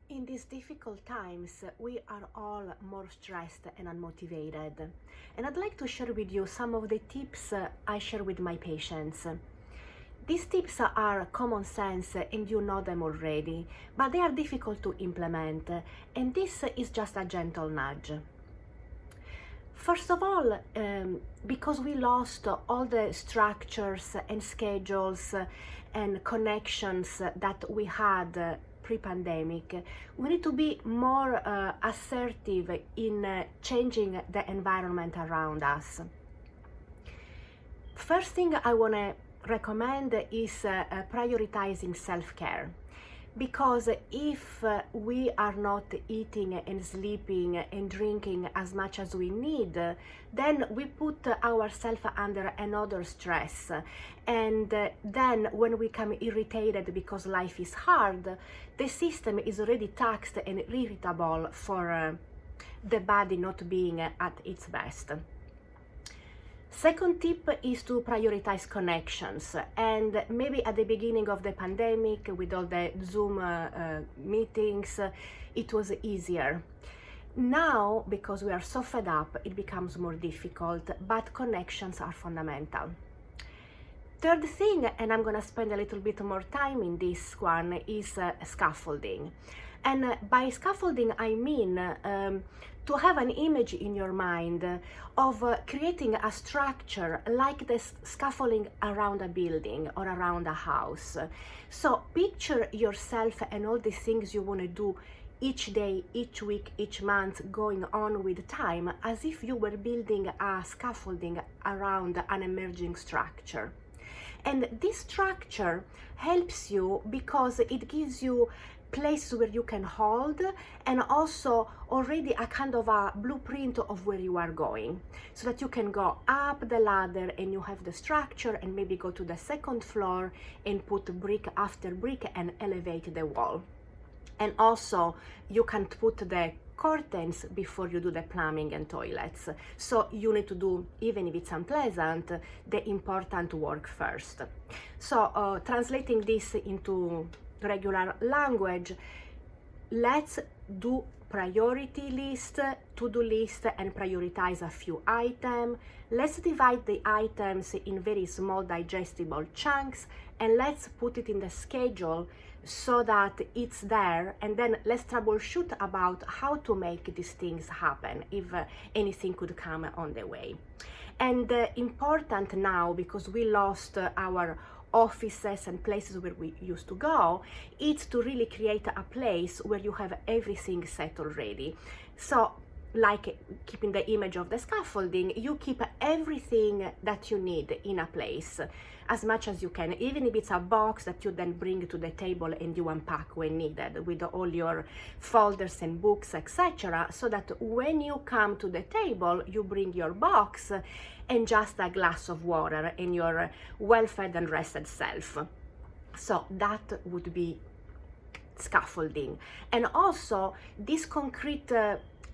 In these difficult times, we are all more stressed and unmotivated. And I'd like to share with you some of the tips I share with my patients. These tips are common sense and you know them already, but they are difficult to implement, and this is just a gentle nudge. First of all, because we lost all the structures and schedules and connections that we had pre-pandemic, we need to be more assertive in changing the environment around us. First thing I want to recommend is prioritizing self-care. Because if we are not eating and sleeping and drinking as much as we need, then we put ourselves under another stress. And then when we become irritated because life is hard, the system is already taxed and irritable for the body not being at its best. Second tip is to prioritize connections, and maybe at the beginning of the pandemic with all the Zoom meetings, it was easier. Now, because we are so fed up, it becomes more difficult, but connections are fundamental. Third thing, and I'm gonna spend a little bit more time in this one, is scaffolding. And by scaffolding, I mean to have an image in your mind of creating a structure like the scaffolding around a building or around a house. So picture yourself and all the things you want to do each day, each week, each month, going on with time, as if you were building a scaffolding around an emerging structure. And this structure helps you because it gives you places where you can hold, and also already a kind of a blueprint of where you are going, so that you can go up the ladder and you have the structure, and maybe go to the second floor and put brick after brick and elevate the wall. And also you can put the curtains before you do the plumbing and toilets. So you need to do, even if it's unpleasant, the important work first. So translating this into regular language, let's do priority list, to-do list, and prioritize a few items. Let's divide the items in very small digestible chunks, and let's put it in the schedule so that it's there, and then let's troubleshoot about how to make these things happen if anything could come on the way. And important now, because we lost our offices and places where we used to go, it's to really create a place where you have everything set already. So like keeping the image of the scaffolding, you keep everything that you need in a place as much as you can, even if it's a box that you then bring to the table and you unpack when needed with all your folders and books, etc., so that when you come to the table, you bring your box and just a glass of water and your well-fed and rested self. So that would be scaffolding. And also these concrete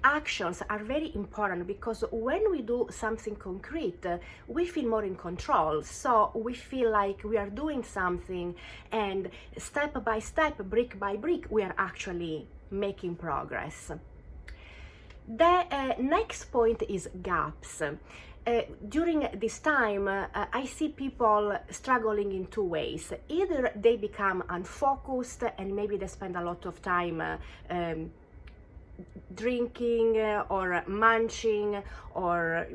actions are very important, because when we do something concrete, we feel more in control. So we feel like we are doing something, and step by step, brick by brick, we are actually making progress. The next point is gaps. During this time, I see people struggling in two ways. Either they become unfocused and maybe they spend a lot of time drinking or munching or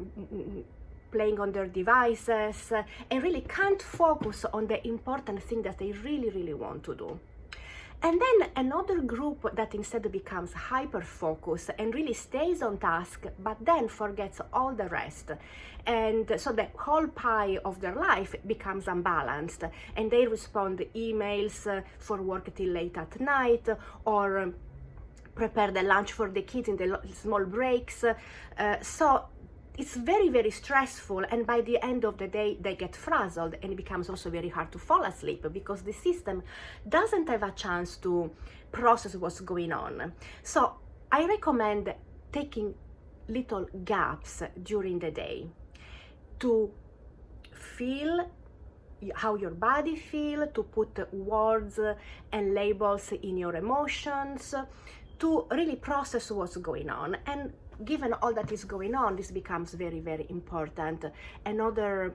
playing on their devices, and really can't focus on the important thing that they really want to do. And then another group that instead becomes hyper-focused and really stays on task, but then forgets all the rest. And so the whole pie of their life becomes unbalanced, and they respond to emails for work till late at night, or prepare the lunch for the kids in the small breaks. So it's very stressful, and by the end of the day they get frazzled, and it becomes also very hard to fall asleep because the system doesn't have a chance to process what's going on. So I recommend taking little gaps during the day to feel, how your body feel, to put words and labels in your emotions, to really process what's going on. And given all that is going on, this becomes very, very important. Another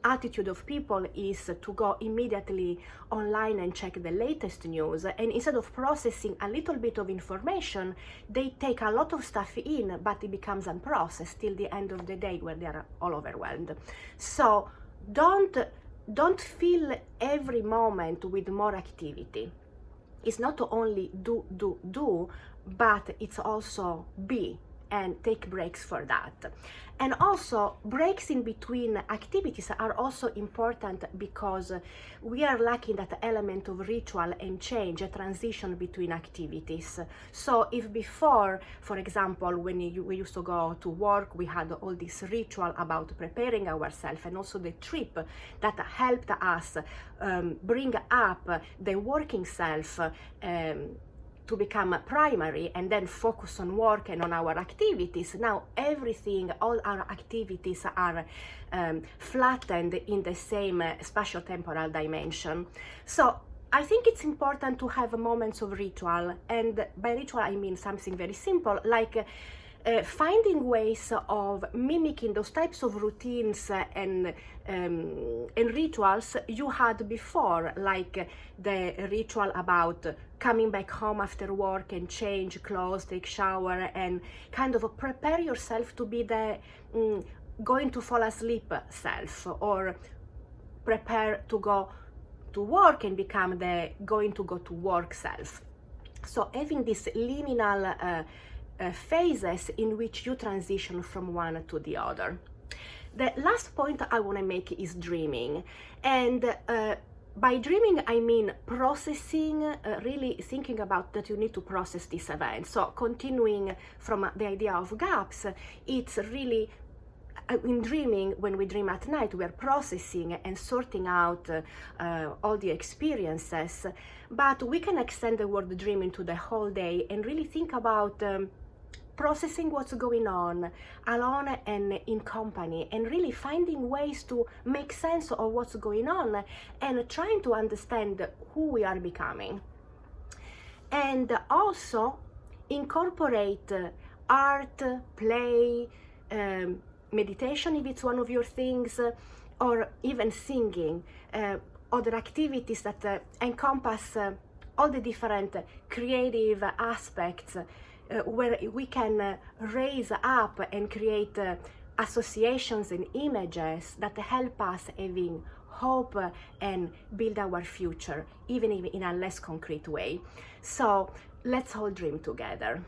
attitude of people is to go immediately online and check the latest news, and instead of processing a little bit of information, they take a lot of stuff in, but it becomes unprocessed till the end of the day where they are all overwhelmed. So don't fill every moment with more activity. It's not only do, but it's also be, and take breaks for that. And also, breaks in between activities are also important because we are lacking that element of ritual and change, a transition between activities. So if before, for example, when we used to go to work, we had all this ritual about preparing ourselves, and also the trip that helped us bring up the working self to become primary, and then focus on work and on our activities. Now everything, all our activities are flattened in the same spatial-temporal dimension. So I think it's important to have moments of ritual, and by ritual I mean something very simple, like finding ways of mimicking those types of routines and rituals you had before, like the ritual about coming back home after work and change clothes, take shower, and kind of prepare yourself to be the going to fall asleep self, or prepare to go to work and become the going to go to work self. So having these liminal phases in which you transition from one to the other. The last point I want to make is dreaming. And by dreaming, I mean processing, really thinking about that you need to process this event. So continuing from the idea of gaps, it's really in dreaming, when we dream at night, we are processing and sorting out all the experiences, but we can extend the word dreaming to the whole day and really think about processing what's going on alone and in company, and really finding ways to make sense of what's going on and trying to understand who we are becoming. And also incorporate art, play, meditation if it's one of your things, or even singing, other activities that encompass all the different creative aspects where we can raise up and create associations and images that help us having hope and build our future, even in a less concrete way. So let's all dream together.